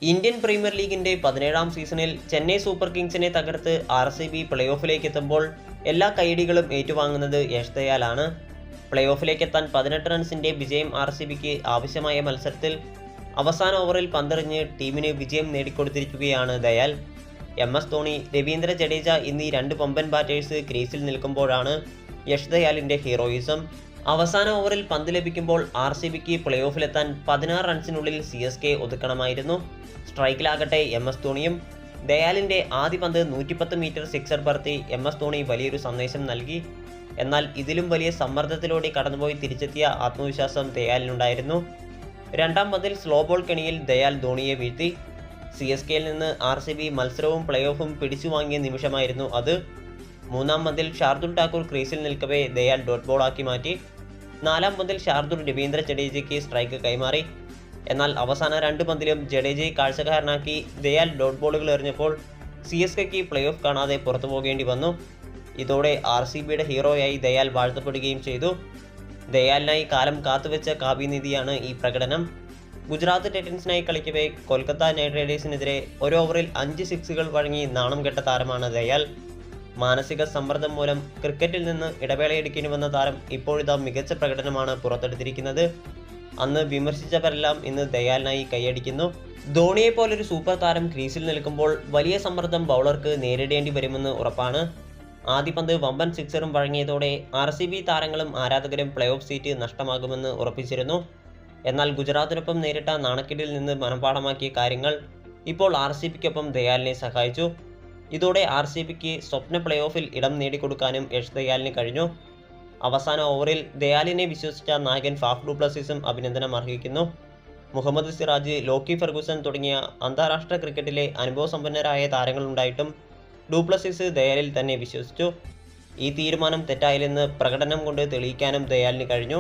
Indian premier ലീഗിന്റെ 17ാം സീസണിൽ Chennai super കിങ്സിനെ തകർത്ത് RCB പ്ലേ ഓഫിലേക്ക് എത്തുമ്പോൾ എല്ലാ കൈയടികളും ഏറ്റുവാങ്ങുന്നത് യശ് ദയാലാണ്. പ്ലേ ഓഫിലേക്ക് എത്താൻ 18 റൺസിന്റെ വിജയം RCBക്ക് ആവശ്യമായ മത്സരത്തിൽ അവസാന ഓവറിൽ പന്തെറിഞ്ഞ് ടീമിന് വിജയം നേടിക്കൊടുത്തിരിക്കുകയാണ് ദയാൽ. MS ധോണി, രവീന്ദ്ര ജഡേജ എന്നീ രണ്ട് കൊമ്പൻ ബാറ്റേഴ്സ് ക്രീസിൽ നിൽക്കുമ്പോഴാണ് യശ് ദയാലിന്റെ ഹീറോയിസം. അവസാന ഓവറിൽ പന്ത് ലഭിക്കുമ്പോൾ RCBക്ക് പ്ലേ ഓഫിലെത്താൻ 16 റൺസിനുള്ളിൽ CSK ഒതുക്കണമായിരുന്നു. സ്ട്രൈക്കിലാകട്ടെ MS ധോണിയും. ദയാലിന്റെ ആദ്യ പന്ത് 110 മീറ്റർ സിക്സർ പറത്തി MS ധോണി വലിയൊരു സന്ദേശം നൽകി. എന്നാൽ ഇതിലും വലിയ സമ്മർദ്ദത്തിലൂടെ കടന്നുപോയി തിരിച്ചെത്തിയ ആത്മവിശ്വാസം ദയാലിനുണ്ടായിരുന്നു. രണ്ടാം പന്തിൽ സ്ലോ ബോൾ കെണിയിൽ ദയാൽ ധോണിയെ വീഴ്ത്തി. CSKയിൽ നിന്ന് RCB മത്സരവും പ്ലേ ഓഫും പിടിച്ചു വാങ്ങിയ നിമിഷമായിരുന്നു അത്. മൂന്നാം പന്തിൽ ഷാർദുൽ ഠാക്കൂർ ക്രീസിൽ നിൽക്കവേ ദയാൽ ഡോട്ട് ബോളാക്കി മാറ്റി. നാലാം പന്തിൽ ഷാർദുൽ രവീന്ദ്ര ജഡേജയ്ക്ക് സ്ട്രൈക്ക് കൈമാറി. എന്നാൽ അവസാന രണ്ട് പന്തിലും ജഡേജയെ കാഴ്ചക്കാരനാക്കി ദയാൽ ഡോട്ട് ബോളുകൾ എറിഞ്ഞപ്പോൾ CSKയ്ക്ക് പ്ലേ ഓഫ് കാണാതെ പുറത്തു പോകേണ്ടി വന്നു. ഇതോടെ RCBയുടെ ഹീറോയായി ദയാൽ വാഴ്ത്തപ്പെടുകയും ചെയ്തു. ദയാലിനായി കാലം കാത്തുവെച്ച കാവ്യനിധിയാണ് ഈ പ്രകടനം. ഗുജറാത്ത് ടൈറ്റൻസിനായി കളിക്കവേ കൊൽക്കത്ത നൈറ്റ് റൈഡേഴ്സിനെതിരെ ഒരു ഓവറിൽ 5 സിക്സുകൾ വഴങ്ങി നാണം കെട്ട താരമാണ് ദയാൽ. മാനസിക സമ്മർദ്ദം മൂലം ക്രിക്കറ്റിൽ നിന്ന് ഇടവേളയെടുക്കേണ്ടി വന്ന താരം ഇപ്പോഴിതാ മികച്ച പ്രകടനമാണ് പുറത്തെടുത്തിരിക്കുന്നത്. അന്ന് വിമർശിച്ചവരെല്ലാം ഇന്ന് ദയാലിനായി കൈയടിക്കുന്നു. ധോണിയെപ്പോലൊരു സൂപ്പർ താരം ക്രീസിൽ നിൽക്കുമ്പോൾ വലിയ സമ്മർദ്ദം ബൗളർക്ക് നേരിടേണ്ടി വരുമെന്ന് ഉറപ്പാണ്. ആദ്യ പന്ത് വമ്പൻ സിക്സറും വഴങ്ങിയതോടെ RCB താരങ്ങളും ആരാധകരും പ്ലേ ഓഫ് സീറ്റ് നഷ്ടമാകുമെന്ന് ഉറപ്പിച്ചിരുന്നു. എന്നാൽ ഗുജറാത്തിനൊപ്പം നേരിട്ട നാണക്കേടിൽ നിന്ന് മനഃപാഠമാക്കിയ കാര്യങ്ങൾ ഇപ്പോൾ RCBക്കൊപ്പം ദയാലിനെ സഹായിച്ചു. ഇതോടെ RCBക്ക് സ്വപ്ന പ്ലേ ഓഫിൽ ഇടം നേടിക്കൊടുക്കാനും യശ് ദയാലിന് കഴിഞ്ഞു. അവസാന ഓവറിൽ ദയാലിനെ വിശ്വസിച്ച നായകൻ ഫാഫ് ഡു പ്ലസീസും അഭിനന്ദനം അർഹിക്കുന്നു. മുഹമ്മദ് സിറാജ്, ലോക്കി ഫെർഗൂസൺ തുടങ്ങിയ അന്താരാഷ്ട്ര ക്രിക്കറ്റിലെ അനുഭവസമ്പന്നരായ താരങ്ങളുണ്ടായിട്ടും ഡു പ്ലസീസ് ദയാലിൽ തന്നെ വിശ്വസിച്ചു. ഈ തീരുമാനം തെറ്റായില്ലെന്ന് പ്രകടനം കൊണ്ട് തെളിയിക്കാനും ദയാലിന് കഴിഞ്ഞു.